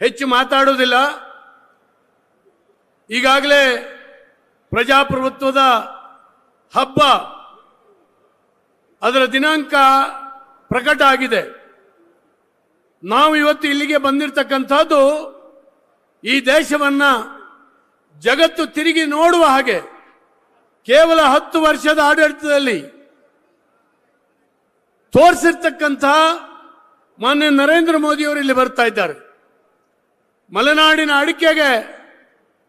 ಹೆಚ್ಚು ಮಾತಾಡುವುದಿಲ್ಲ. ಈಗಾಗಲೇ ಪ್ರಜಾಪ್ರಭುತ್ವದ ಹಬ್ಬ ಅದರ ದಿನಾಂಕ ಪ್ರಕಟ ಆಗಿದೆ. ನಾವು ಇವತ್ತು ಇಲ್ಲಿಗೆ ಬಂದಿರತಕ್ಕಂಥದ್ದು ಈ ದೇಶವನ್ನ ಜಗತ್ತು ತಿರುಗಿ ನೋಡುವ ಹಾಗೆ. ಕೇವಲ 10 ವರ್ಷದ ಆಡಳಿತದಲ್ಲಿ ತೋರಿಸಿರ್ತಕ್ಕಂಥ ಮಾನ್ಯ ನರೇಂದ್ರ ಮೋದಿಯವರು ಇಲ್ಲಿ ಬರ್ತಾ ಇದ್ದಾರೆ. ಮಲೆನಾಡಿನ ಅಡಿಕೆಗೆ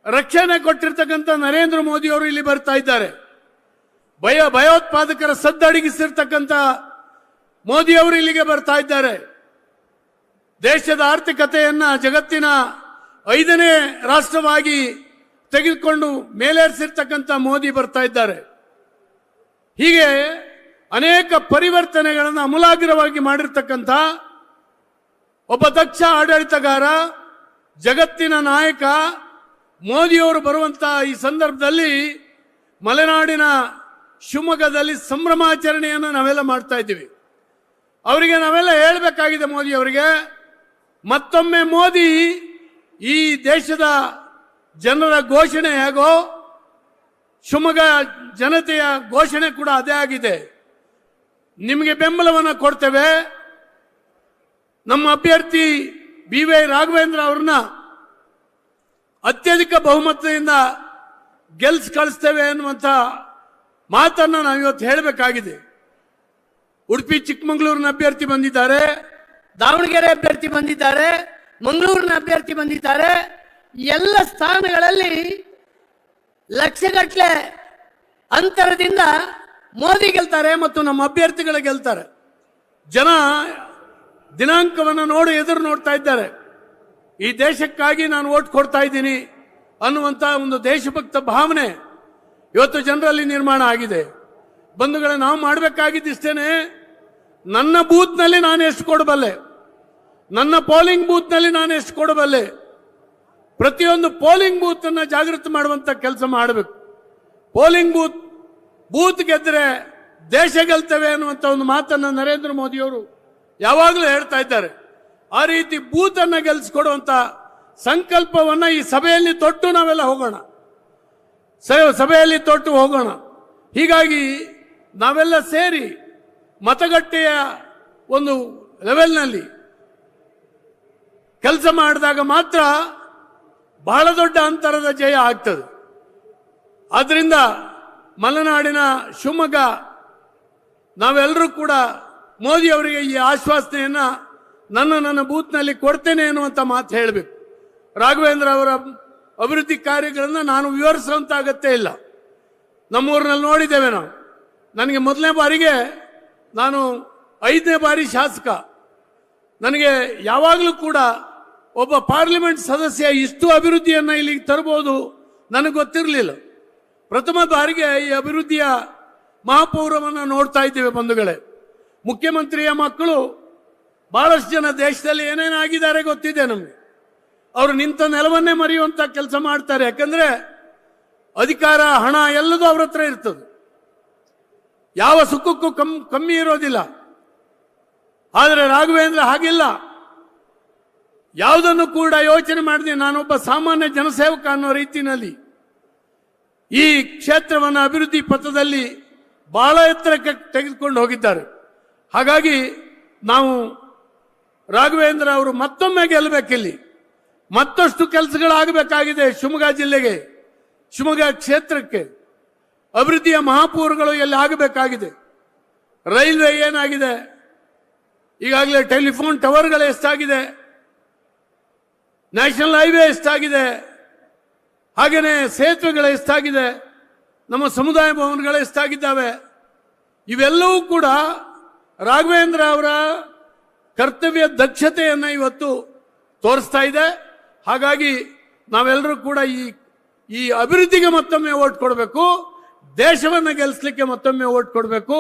ರಕ್ಷಣೆ ಕೊಟ್ಟಿರ್ತಕ್ಕಂಥ ನರೇಂದ್ರ ಮೋದಿಯವರು ಇಲ್ಲಿ ಬರ್ತಾ ಇದ್ದಾರೆ. ಭಯೋತ್ಪಾದಕರ ಸದ್ದಡಗಿಸಿರ್ತಕ್ಕಂಥ ಮೋದಿಯವರು ಇಲ್ಲಿಗೆ ಬರ್ತಾ ಇದ್ದಾರೆ. ದೇಶದ ಆರ್ಥಿಕತೆಯನ್ನ ಜಗತ್ತಿನ 5ನೇ ರಾಷ್ಟ್ರವಾಗಿ ತೆಗೆದುಕೊಂಡು ಮೇಲೇರಿಸಿರ್ತಕ್ಕಂಥ ಮೋದಿ ಬರ್ತಾ ಇದ್ದಾರೆ. ಹೀಗೆ ಅನೇಕ ಪರಿವರ್ತನೆಗಳನ್ನು ಅಮೂಲಾಗ್ರವಾಗಿ ಮಾಡಿರ್ತಕ್ಕಂಥ ಒಬ್ಬ ದಕ್ಷ ಆಡಳಿತಗಾರ, ಜಗತ್ತಿನ ನಾಯಕ ಮೋದಿಯವರು ಬರುವಂತಹ ಈ ಸಂದರ್ಭದಲ್ಲಿ ಮಲೆನಾಡಿನ ಶಿವಮೊಗ್ಗದಲ್ಲಿ ಸಂಭ್ರಮಾಚರಣೆಯನ್ನು ನಾವೆಲ್ಲ ಮಾಡ್ತಾ ಇದ್ದೀವಿ. ಅವರಿಗೆ ನಾವೆಲ್ಲ ಹೇಳಬೇಕಾಗಿದೆ, ಮೋದಿ ಅವರಿಗೆ ಮತ್ತೊಮ್ಮೆ ಮೋದಿ ಈ ದೇಶದ ಜನರ ಘೋಷಣೆ ಹೇಗೋ ಶಿವಮೊಗ್ಗ ಜನತೆಯ ಘೋಷಣೆ ಕೂಡ ಅದೇ ಆಗಿದೆ. ನಿಮಗೆ ಬೆಂಬಲವನ್ನು ಕೊಡ್ತೇವೆ, ನಮ್ಮ ಅಭ್ಯರ್ಥಿ BY ರಾಘವೇಂದ್ರ ಅವ್ರನ್ನ ಅತ್ಯಧಿಕ ಬಹುಮತದಿಂದ ಕಳಿಸ್ತೇವೆ ಅನ್ನುವಂಥ ಮಾತನ್ನ ನಾವಿವತ್ತು ಹೇಳಬೇಕಾಗಿದೆ. ಉಡುಪಿ ಚಿಕ್ಕಮಗಳೂರಿನ ಅಭ್ಯರ್ಥಿ ಬಂದಿದ್ದಾರೆ, ದಾವಣಗೆರೆ ಅಭ್ಯರ್ಥಿ ಬಂದಿದ್ದಾರೆ, ಮಂಗಳೂರಿನ ಅಭ್ಯರ್ಥಿ ಬಂದಿದ್ದಾರೆ. ಎಲ್ಲ ಸ್ಥಾನಗಳಲ್ಲಿ ಲಕ್ಷಗಟ್ಟಲೆ ಅಂತರದಿಂದ ಮೋದಿ ಗೆಲ್ತಾರೆ ಮತ್ತು ನಮ್ಮ ಅಭ್ಯರ್ಥಿಗಳು ಗೆಲ್ತಾರೆ. ಜನ ದಿನಾಂಕವನ್ನು ನೋಡಿ ಎದುರು ನೋಡ್ತಾ ಇದ್ದಾರೆ. ಈ ದೇಶಕ್ಕಾಗಿ ನಾನು ವೋಟ್ ಕೊಡ್ತಾ ಇದ್ದೀನಿ ಅನ್ನುವಂಥ ಒಂದು ದೇಶಭಕ್ತ ಭಾವನೆ ಇವತ್ತು ಜನರಲ್ಲಿ ನಿರ್ಮಾಣ ಆಗಿದೆ. ಬಂಧುಗಳೇ, ನಾವು ಮಾಡಬೇಕಾಗಿದ್ದಿಷ್ಟೇನೆ, ನನ್ನ ಬೂತ್ನಲ್ಲಿ ನಾನು ಎಷ್ಟು ಕೊಡಬಲ್ಲೆ, ನನ್ನ ಪೋಲಿಂಗ್ ಬೂತ್ನಲ್ಲಿ ನಾನು ಎಷ್ಟು ಕೊಡಬಲ್ಲೆ, ಪ್ರತಿಯೊಂದು ಪೋಲಿಂಗ್ ಬೂತ್ ಅನ್ನ ಜಾಗೃತಿ ಮಾಡುವಂತ ಕೆಲಸ ಮಾಡಬೇಕು. ಪೋಲಿಂಗ್ ಬೂತ್ ಗೆದ್ರೆ ದೇಶ ಗೆಲ್ತೇವೆ ಅನ್ನುವಂಥ ಒಂದು ಮಾತನ್ನ ನರೇಂದ್ರ ಮೋದಿಯವರು ಯಾವಾಗಲೂ ಹೇಳ್ತಾ ಇದ್ದಾರೆ. ಆ ರೀತಿ ಬೂತ್ ಅನ್ನ ಗೆಲ್ಸ್ಕೊಡುವಂತ ಸಂಕಲ್ಪವನ್ನ ಈ ಸಭೆಯಲ್ಲಿ ತೊಟ್ಟು ನಾವೆಲ್ಲ ಹೋಗೋಣ, ಸಭೆಯಲ್ಲಿ ತೊಟ್ಟು ಹೋಗೋಣ. ಹೀಗಾಗಿ ನಾವೆಲ್ಲ ಸೇರಿ ಮತಗಟ್ಟೆಯ ಒಂದು ಲೆವೆಲ್ನಲ್ಲಿ ಕೆಲಸ ಮಾಡಿದಾಗ ಮಾತ್ರ ಬಹಳ ದೊಡ್ಡ ಅಂತರದ ಜಯ ಆಗ್ತದೆ. ಆದ್ರಿಂದ ಮಲೆನಾಡಿನ ಶಿವಮೊಗ್ಗ ನಾವೆಲ್ಲರೂ ಕೂಡ ಮೋದಿ ಅವರಿಗೆ ಈ ಆಶ್ವಾಸನೆಯನ್ನ ನನ್ನ ಬೂತ್ನಲ್ಲಿ ಕೊಡ್ತೇನೆ ಅನ್ನುವಂಥ ಮಾತು ಹೇಳಬೇಕು. ರಾಘವೇಂದ್ರ ಅವರ ಅಭಿವೃದ್ಧಿ ಕಾರ್ಯಗಳನ್ನು ನಾನು ವಿವರಿಸುವಂತ ಅಗತ್ಯ ಇಲ್ಲ. ನಮ್ಮೂರಿನಲ್ಲಿ ನೋಡಿದ್ದೇವೆ ನಾವು. ನನಗೆ ಮೊದಲನೇ ಬಾರಿಗೆ, ನಾನು 5ನೇ ಬಾರಿ ಶಾಸಕ, ನನಗೆ ಯಾವಾಗಲೂ ಕೂಡ ಒಬ್ಬ ಪಾರ್ಲಿಮೆಂಟ್ ಸದಸ್ಯ ಇಷ್ಟು ಅಭಿವೃದ್ಧಿಯನ್ನು ಇಲ್ಲಿಗೆ ತರಬಹುದು ನನಗೆ ಗೊತ್ತಿರಲಿಲ್ಲ. ಪ್ರಥಮ ಬಾರಿಗೆ ಈ ಅಭಿವೃದ್ಧಿಯ ಮಹಾಪೌರವನ್ನು ನೋಡ್ತಾ ಇದ್ದೇವೆ ಬಂಧುಗಳೇ. ಮುಖ್ಯಮಂತ್ರಿಯ ಮಕ್ಕಳು ಬಹಳಷ್ಟು ಜನ ದೇಶದಲ್ಲಿ ಏನೇನಾಗಿದ್ದಾರೆ ಗೊತ್ತಿದೆ ನಮಗೆ. ಅವರು ನಿಂತ ನೆಲವನ್ನೇ ಮರೆಯುವಂತ ಕೆಲಸ ಮಾಡ್ತಾರೆ. ಯಾಕಂದ್ರೆ ಅಧಿಕಾರ, ಹಣ ಎಲ್ಲದೂ ಅವ್ರ ಹತ್ರ ಇರ್ತದೆ, ಯಾವ ಸುಖಕ್ಕೂ ಕಮ್ಮಿ ಇರೋದಿಲ್ಲ. ಆದರೆ ರಾಘವೇಂದ್ರ ಹಾಗಿಲ್ಲ. ಯಾವುದನ್ನು ಕೂಡ ಯೋಚನೆ ಮಾಡಿದೆ, ನಾನೊಬ್ಬ ಸಾಮಾನ್ಯ ಜನಸೇವಕ ಅನ್ನೋ ರೀತಿಯಲ್ಲಿ ಈ ಕ್ಷೇತ್ರವನ್ನು ಅಭಿವೃದ್ಧಿ ಪಥದಲ್ಲಿ ಬಹಳ ಎತ್ತರಕ್ಕೆ ತೆಗೆದುಕೊಂಡು ಹೋಗಿದ್ದಾರೆ. ಹಾಗಾಗಿ ನಾವು ರಾಘವೇಂದ್ರ ಅವರು ಮತ್ತೊಮ್ಮೆ ಗೆಲ್ಲಬೇಕಿಲ್ಲಿ. ಮತ್ತಷ್ಟು ಕೆಲಸಗಳಾಗಬೇಕಾಗಿದೆ ಶಿವಮೊಗ್ಗ ಜಿಲ್ಲೆಗೆ, ಶಿವಮೊಗ್ಗ ಕ್ಷೇತ್ರಕ್ಕೆ. ಅಭಿವೃದ್ಧಿಯ ಮಹಾಪೌರಗಳು ಎಲ್ಲಿ ಆಗಬೇಕಾಗಿದೆ. ರೈಲ್ವೆ ಏನಾಗಿದೆ, ಈಗಾಗಲೇ ಟೆಲಿಫೋನ್ ಟವರ್ಗಳು ಎಷ್ಟಾಗಿದೆ, ನ್ಯಾಷನಲ್ ಹೈವೇ ಎಷ್ಟಾಗಿದೆ, ಹಾಗೇನೆ ಸೇತುವೆಗಳು ಎಷ್ಟಾಗಿದೆ, ನಮ್ಮ ಸಮುದಾಯ ಭವನಗಳು ಎಷ್ಟಾಗಿದ್ದಾವೆ. ಇವೆಲ್ಲವೂ ಕೂಡ ರಾಘವೇಂದ್ರ ಅವರ ಕರ್ತವ್ಯ ದಕ್ಷತೆಯನ್ನು ಇವತ್ತು ತೋರಿಸ್ತಾ ಇದೆ. ಹಾಗಾಗಿ ನಾವೆಲ್ಲರೂ ಕೂಡ ಈ ಅಭಿವೃದ್ಧಿಗೆ ಮತ್ತೊಮ್ಮೆ ಓಟ್ ಕೊಡಬೇಕು, ದೇಶವನ್ನು ಗೆಲ್ಲಿಸಲಿಕ್ಕೆ ಮತ್ತೊಮ್ಮೆ ಓಟ್ ಕೊಡಬೇಕು.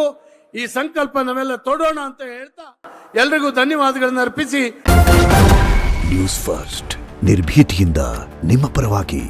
ಈ ಸಂಕಲ್ಪ ನಾವೆಲ್ಲ ತೊಡೋಣ ಅಂತ ಹೇಳ್ತಾ ಎಲ್ರಿಗೂ ಧನ್ಯವಾದಗಳನ್ನು ಅರ್ಪಿಸಿ. ನ್ಯೂಸ್ ಫಸ್ಟ್, ನಿರ್ಭೀತಿಯಿಂದ ನಿಮ್ಮ ಪರವಾಗಿ.